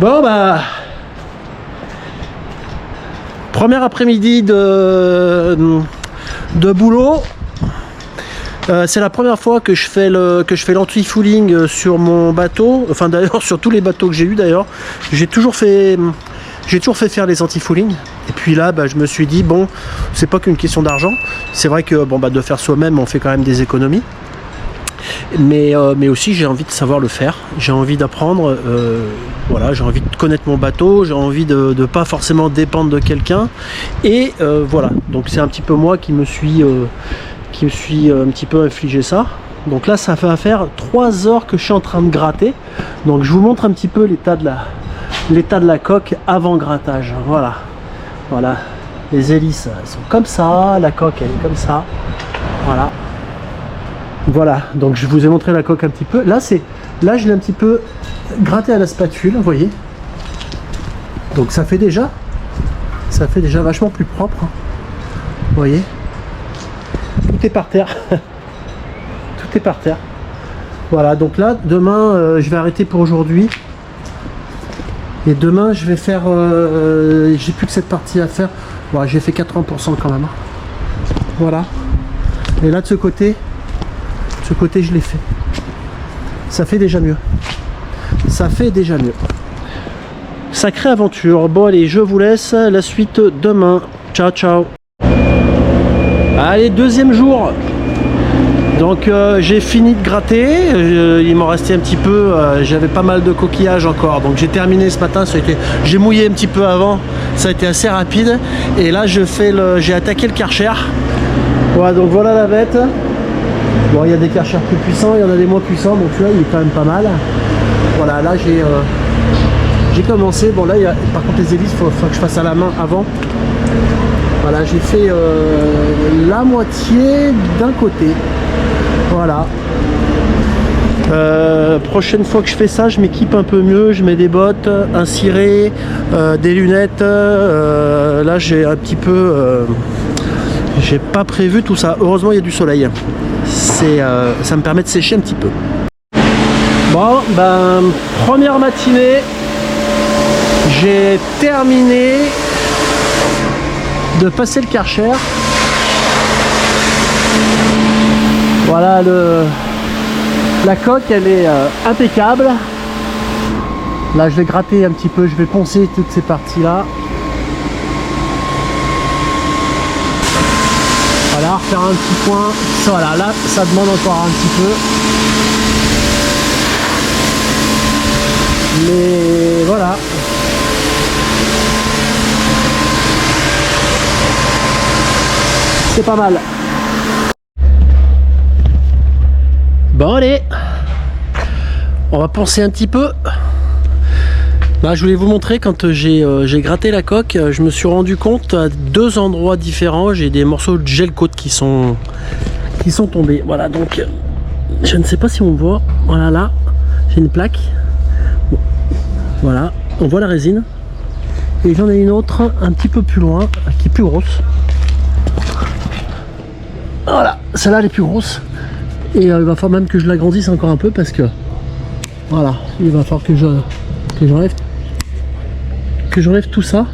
Bon bah, premier après-midi de boulot. C'est la première fois que je fais l'anti-fouling sur mon bateau. Enfin d'ailleurs sur tous les bateaux que j'ai eu d'ailleurs. J'ai toujours fait faire les anti-fouling. Et puis là bah, je me suis dit bon, c'est pas qu'une question d'argent. C'est vrai que bon bah de faire soi-même on fait quand même des économies. Mais aussi j'ai envie de savoir le faire, j'ai envie d'apprendre, voilà, j'ai envie de connaître mon bateau, j'ai envie de ne pas forcément dépendre de quelqu'un. Et voilà, donc c'est un petit peu moi qui me suis un petit peu infligé ça. Donc là ça va faire 3 heures que je suis en train de gratter. Donc je vous montre un petit peu l'état de la coque avant grattage. Voilà, voilà, les hélices elles sont comme ça, la coque elle est comme ça, voilà. Voilà, donc je vous ai montré la coque un petit peu. Là je l'ai un petit peu gratté à la spatule, vous voyez. Donc ça fait déjà vachement plus propre, hein. Vous voyez. Tout est par terre. Tout est par terre. Voilà, donc là, demain, je vais arrêter pour aujourd'hui. Et demain, je vais faire... j'ai plus que cette partie à faire. Voilà, j'ai fait 80% quand même. Voilà. Et là, de ce côté, je l'ai fait. Ça fait déjà mieux. Ça fait déjà mieux. Sacrée aventure. Bon, allez, je vous laisse. La suite demain. Ciao, ciao. Allez, deuxième jour. Donc j'ai fini de gratter, il m'en restait un petit peu, j'avais pas mal de coquillages encore, donc j'ai terminé ce matin, j'ai mouillé un petit peu avant, ça a été assez rapide, et là j'ai attaqué le Karcher. Voilà, donc voilà la bête. Bon, il y a des Karchers plus puissants, il y en a des moins puissants, donc celui-là il est quand même pas mal. Voilà, là j'ai commencé, bon là par contre les hélices, il faut que je fasse à la main avant. Voilà, j'ai fait la moitié d'un côté. Voilà. Prochaine fois que je fais ça, je m'équipe un peu mieux. Je mets des bottes, un ciré, des lunettes. Là, j'ai un petit peu... j'ai pas prévu tout ça. Heureusement, il y a du soleil. Ça me permet de sécher un petit peu. Bon, ben, première matinée. J'ai terminé de passer le Karcher. Voilà, la coque elle est impeccable. Là je vais gratter un petit peu, je vais poncer toutes ces parties là. Voilà, refaire un petit point. Voilà, là ça demande encore un petit peu. Mais voilà. C'est pas mal. Bon allez, on va poncer un petit peu. Là, je voulais vous montrer quand j'ai gratté la coque, je me suis rendu compte à 2 endroits différents, j'ai des morceaux de gel coat qui sont tombés. Voilà, donc je ne sais pas si on voit. Voilà, là j'ai une plaque. Voilà, on voit la résine. Et j'en ai une autre un petit peu plus loin, qui est plus grosse. Voilà, celle-là elle est plus grosse. Et il va falloir même que je l'agrandisse encore un peu parce que voilà, il va falloir que j'enlève tout ça.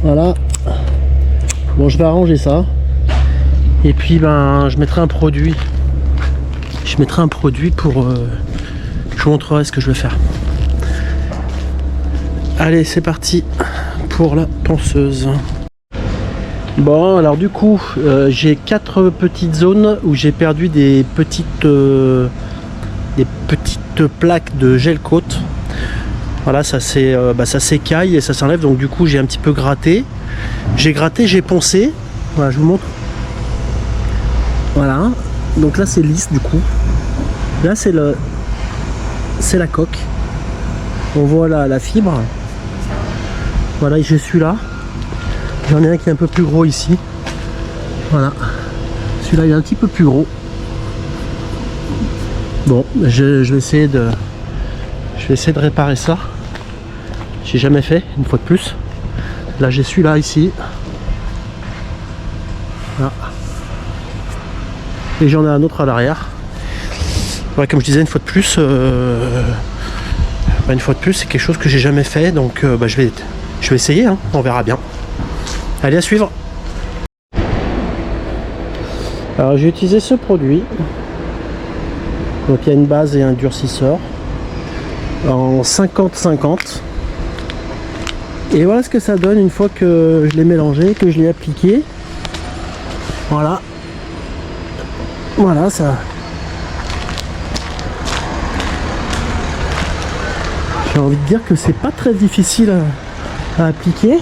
Voilà. Bon, je vais arranger ça. Et puis ben je mettrai un produit. Je mettrai un produit pour je vous montrerai ce que je vais faire. Allez, c'est parti pour la ponceuse. Bon, alors du coup, j'ai 4 petites zones où j'ai perdu des petites plaques de gel coat. Voilà, ça s'écaille et ça s'enlève. Donc du coup, j'ai un petit peu gratté. J'ai gratté, j'ai poncé. Voilà, je vous montre. Voilà. Donc là, c'est lisse du coup. Là, c'est la coque. On voit la fibre. Voilà, je suis là. J'en ai un qui est un peu plus gros ici. Voilà. Celui-là il est un petit peu plus gros. Bon, je vais essayer de réparer ça. J'ai jamais fait, une fois de plus. Là j'ai celui-là ici. Voilà. Et j'en ai un autre à l'arrière. Ouais, comme je disais une fois de plus, Une fois de plus, c'est quelque chose que j'ai jamais fait, donc je vais essayer, hein, on verra bien. Allez, à suivre. Alors j'ai utilisé ce produit. Donc il y a une base et un durcisseur en 50-50. Et voilà ce que ça donne une fois que je l'ai mélangé, que je l'ai appliqué. Voilà. Voilà ça. J'ai envie de dire que c'est pas très difficile à appliquer.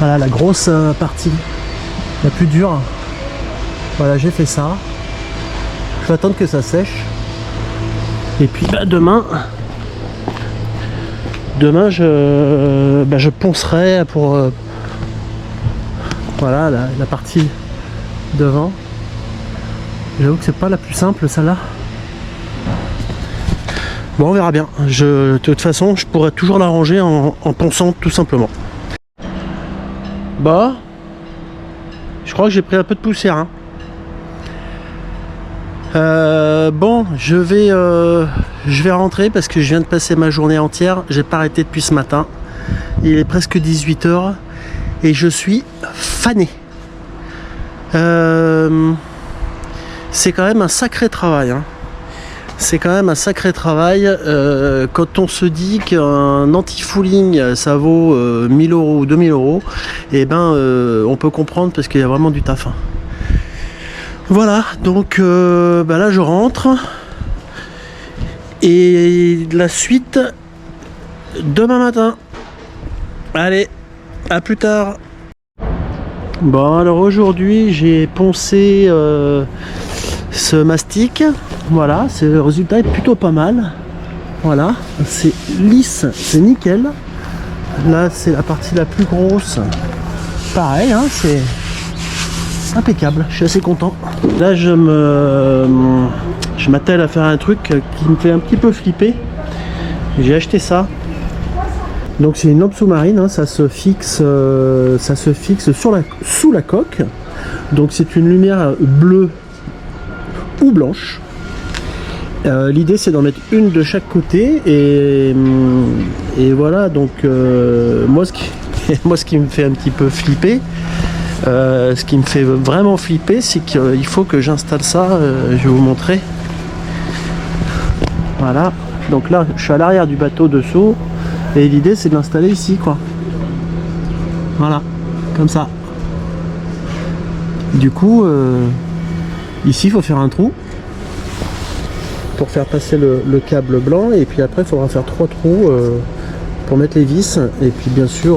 Voilà la grosse partie, la plus dure. Voilà, j'ai fait ça. Je vais attendre que ça sèche. Et puis demain je poncerai pour voilà la partie devant. J'avoue que c'est pas la plus simple celle-là. Bon, on verra bien. De toute façon, je pourrais toujours l'arranger en ponçant tout simplement. Bah, je crois que j'ai pris un peu de poussière. Hein. Bon, je vais rentrer parce que je viens de passer ma journée entière. J'ai pas arrêté depuis ce matin. Il est presque 18 h et je suis fané. C'est quand même un sacré travail. Hein. C'est quand même un sacré travail quand on se dit qu'un anti-fouling ça vaut 1000 € ou 2000 €, et ben on peut comprendre parce qu'il y a vraiment du taf. Hein. Voilà, donc là je rentre et la suite demain matin. Allez, à plus tard. Bon, alors aujourd'hui j'ai poncé ce mastic. Voilà, le résultat est plutôt pas mal. Voilà, c'est lisse, c'est nickel. Là, c'est la partie la plus grosse. Pareil, hein, c'est impeccable. Je suis assez content. Là, je m'attelle à faire un truc qui me fait un petit peu flipper. J'ai acheté ça. Donc, c'est une lampe sous-marine. Hein, ça se fixe sous la coque. Donc, c'est une lumière bleue ou blanche. L'idée c'est d'en mettre une de chaque côté et voilà, donc moi ce qui me fait un petit peu flipper, ce qui me fait vraiment flipper, c'est qu'il faut que j'installe ça. Je vais vous montrer. Voilà, donc là je suis à l'arrière du bateau dessous et l'idée c'est de l'installer ici, quoi. Voilà, comme ça. Du coup ici il faut faire un trou pour faire passer le câble blanc, et puis après il faudra faire 3 trous pour mettre les vis, et puis bien sûr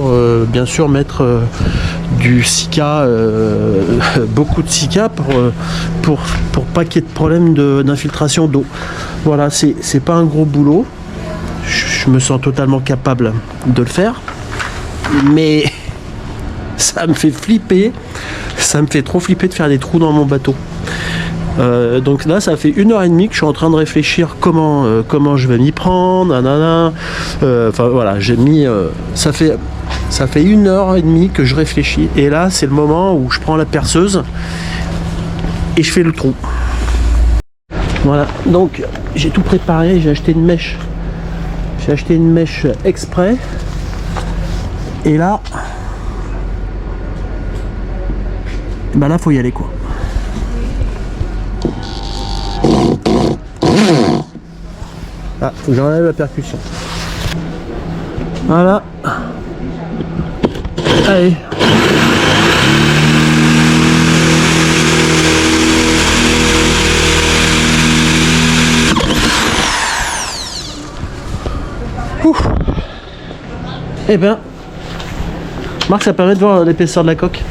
mettre du silica, beaucoup de silica pour pas qu'il y ait de problème d'infiltration d'eau. Voilà, c'est pas un gros boulot, je me sens totalement capable de le faire, mais ça me fait flipper, ça me fait trop flipper de faire des trous dans mon bateau. Donc là ça fait 1h30 que je suis en train de réfléchir comment je vais m'y prendre, enfin voilà, j'ai mis ça fait 1h30 que je réfléchis, et là c'est le moment où je prends la perceuse et je fais le trou. Voilà, donc j'ai tout préparé, j'ai acheté une mèche exprès, et là là faut y aller, quoi. Ah, faut que j'enlève la percussion. Voilà. Allez. Ouf. Eh ben, Marc, ça permet de voir l'épaisseur de la coque.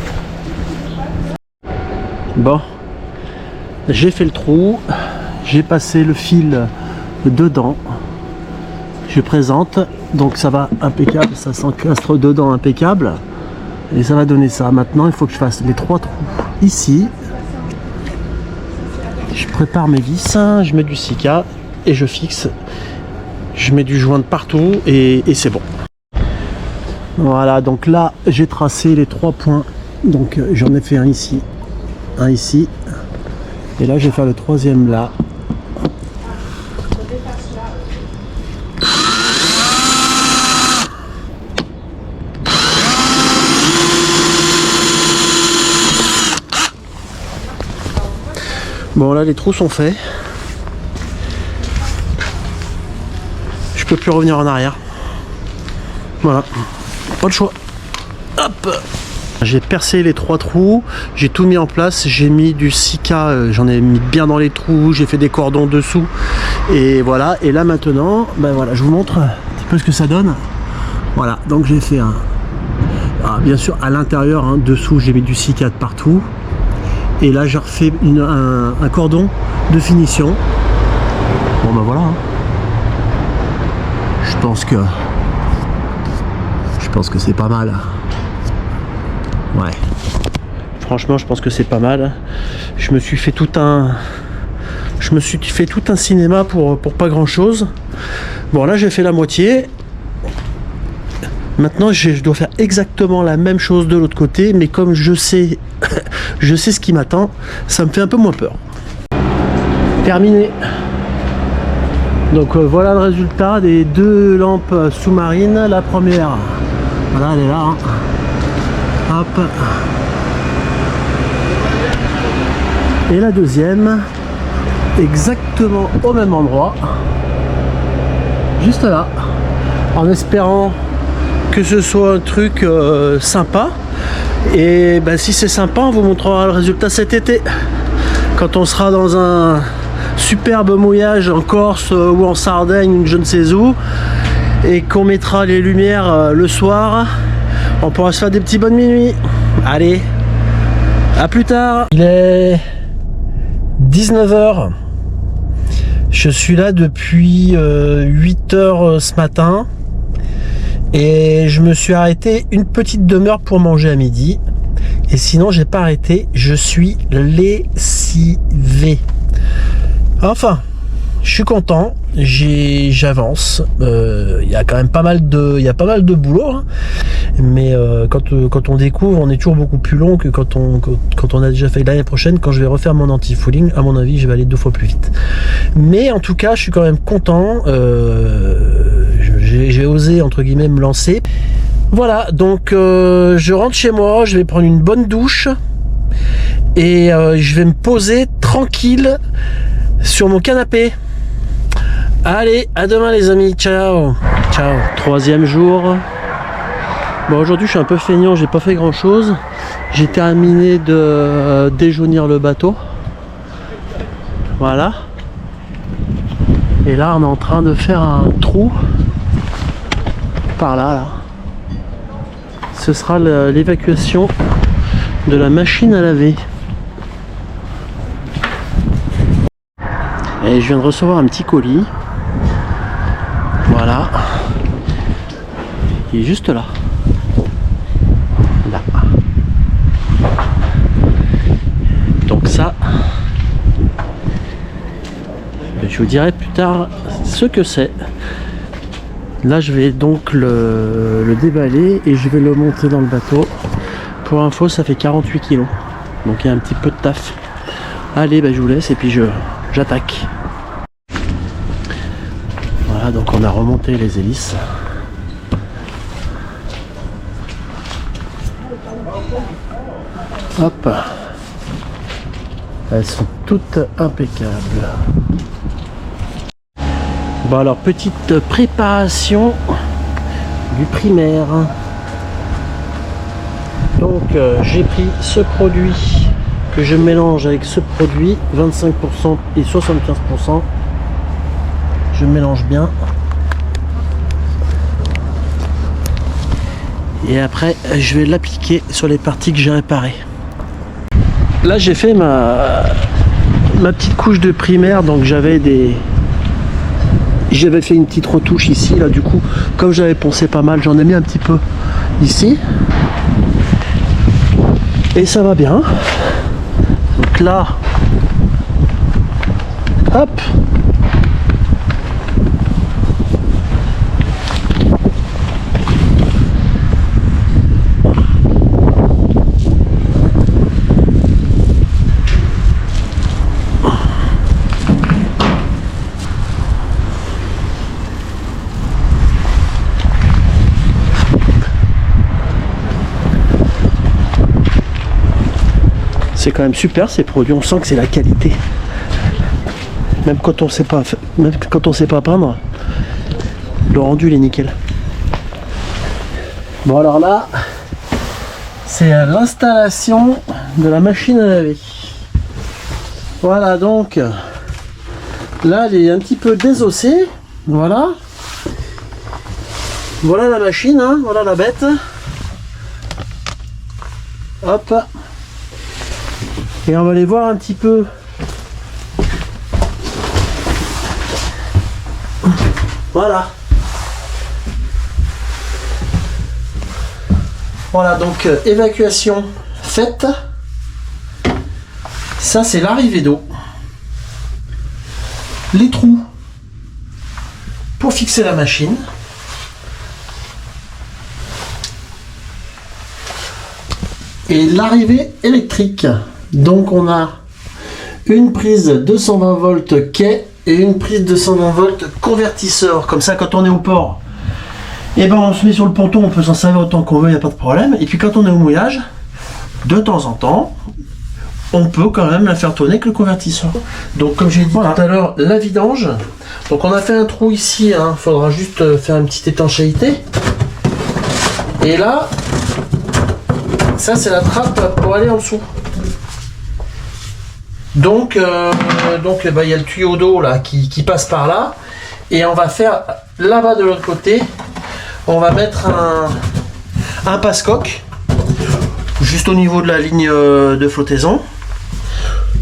Bon, j'ai fait le trou, j'ai passé le fil dedans, je présente, donc ça va impeccable, ça s'encastre dedans impeccable, et ça va donner ça. Maintenant il faut que je fasse les 3 trous ici, je prépare mes vis, je mets du silica et je fixe, je mets du joint de partout, et c'est bon. Voilà, donc là j'ai tracé les 3 points, donc j'en ai fait un ici, et là je vais faire le 3e là. Bon là les trous sont faits. Je peux plus revenir en arrière. Voilà. Pas le choix. Hop. J'ai percé les 3 trous, j'ai tout mis en place, j'ai mis du Sika, j'en ai mis bien dans les trous, j'ai fait des cordons dessous et voilà. Et là maintenant, ben voilà, je vous montre un petit peu ce que ça donne. Voilà, donc j'ai fait un, bien sûr à l'intérieur, hein, dessous j'ai mis du Sika de partout et là j'ai refait un cordon de finition. Bon ben voilà, hein. Je pense que c'est pas mal. Ouais, franchement je pense que c'est pas mal. Je me suis fait tout un cinéma pour pas grand chose. Bon là j'ai fait la moitié. Maintenant je dois faire exactement la même chose de l'autre côté, mais comme je sais ce qui m'attend, ça me fait un peu moins peur. Terminé. Donc voilà le résultat des 2 lampes sous-marines. La première, voilà, elle est là, hein. Hop. Et la deuxième, exactement au même endroit, juste là, en espérant que ce soit un truc sympa. Et ben, si c'est sympa, on vous montrera le résultat cet été, quand on sera dans un superbe mouillage en Corse ou en Sardaigne, je ne sais où, et qu'on mettra les lumières le soir. On pourra se faire des petits bonnes minuit. Allez, à plus tard. Il est 19h. Je suis là depuis 8h ce matin. Et je me suis arrêté une petite demeure pour manger à midi. Et sinon, j'ai pas arrêté. Je suis lessivé. Enfin, je suis content. J'avance. Il y a quand même pas mal de boulot, hein. Mais quand on découvre, on est toujours beaucoup plus long que quand on a déjà fait. L'année prochaine, quand je vais refaire mon anti-fouling, à mon avis je vais aller 2 fois plus vite. Mais en tout cas je suis quand même content. J'ai osé entre guillemets me lancer. Voilà, donc je rentre chez moi, je vais prendre une bonne douche et je vais me poser tranquille sur mon canapé. Allez, à demain les amis, ciao. Ciao. 3e jour. Bon, aujourd'hui je suis un peu feignant, j'ai pas fait grand chose. J'ai terminé de déjaunir le bateau. Voilà. Et là on est en train de faire un trou par là. Ce sera l'évacuation de la machine à laver. Et je viens de recevoir un petit colis. Voilà. Il est juste là. Là. Donc ça, je vous dirai plus tard ce que c'est. Là je vais donc le déballer et je vais le monter dans le bateau. Pour info ça fait 48 kg. Donc il y a un petit peu de taf. Allez, je vous laisse et puis j'attaque. Voilà, donc on a remonté les hélices. Hop. Elles sont toutes impeccables. Bon alors, petite préparation du primaire. Donc j'ai pris ce produit que je mélange avec ce produit, 25% et 75%. Je mélange bien. Et après je vais l'appliquer sur les parties que j'ai réparées. Là j'ai fait ma petite couche de primaire, donc j'avais fait une petite retouche ici, là du coup comme j'avais poncé pas mal, j'en ai mis un petit peu ici et ça va bien. Donc là hop, c'est quand même super ces produits, on sent que c'est la qualité. Même quand on sait pas, même quand on sait pas peindre, le rendu il est nickel. Bon alors là, c'est l'installation de la machine à laver. Voilà donc, là elle est un petit peu désossée, voilà. Voilà la machine, hein, voilà la bête. Hop. Et on va aller voir un petit peu. Voilà. Voilà donc évacuation faite. Ça c'est l'arrivée d'eau. Les trous pour fixer la machine. Et l'arrivée électrique. Donc on a une prise 220 volts quai et une prise 220 volts convertisseur. Comme ça quand on est au port, et ben on se met sur le ponton, on peut s'en servir autant qu'on veut, il n'y a pas de problème. Et puis quand on est au mouillage, de temps en temps, on peut quand même la faire tourner avec le convertisseur. Donc comme j'ai dit tout à l'heure, la vidange. Donc on a fait un trou ici, il faudra juste faire une petite étanchéité. Et là, ça c'est la trappe pour aller en dessous. Donc il y a le tuyau d'eau là qui passe par là. Et on va faire là-bas de l'autre côté, on va mettre un passe-coque juste au niveau de la ligne de flottaison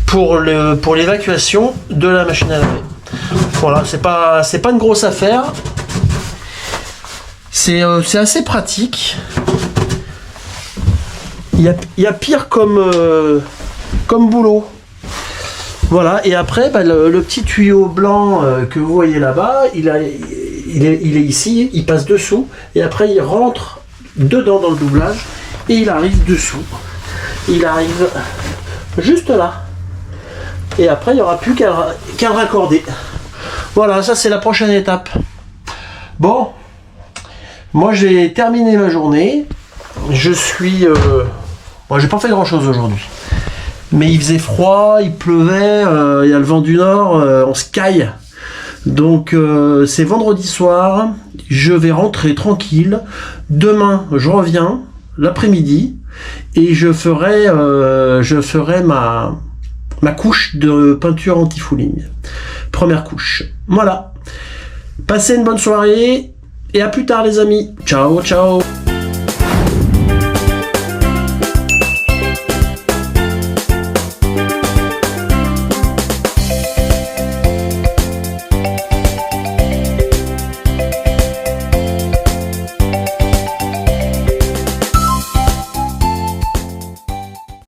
pour l'évacuation de la machine à laver. Voilà, c'est pas une grosse affaire. C'est assez pratique. Il y a pire comme boulot. Voilà, et après le petit tuyau blanc que vous voyez là-bas, il est ici, il passe dessous, et après il rentre dedans dans le doublage, et il arrive dessous. Il arrive juste là. Et après il n'y aura plus qu'à le raccorder. Voilà, ça c'est la prochaine étape. Bon, moi j'ai terminé ma journée. Je suis... Bon, j'ai pas fait grand chose aujourd'hui. Mais il faisait froid, il pleuvait, il y a le vent du nord, on se caille. Donc c'est vendredi soir, je vais rentrer tranquille. Demain, je reviens l'après-midi et je ferai ma couche de peinture anti-fouling. Première couche. Voilà. Passez une bonne soirée et à plus tard les amis. Ciao, ciao.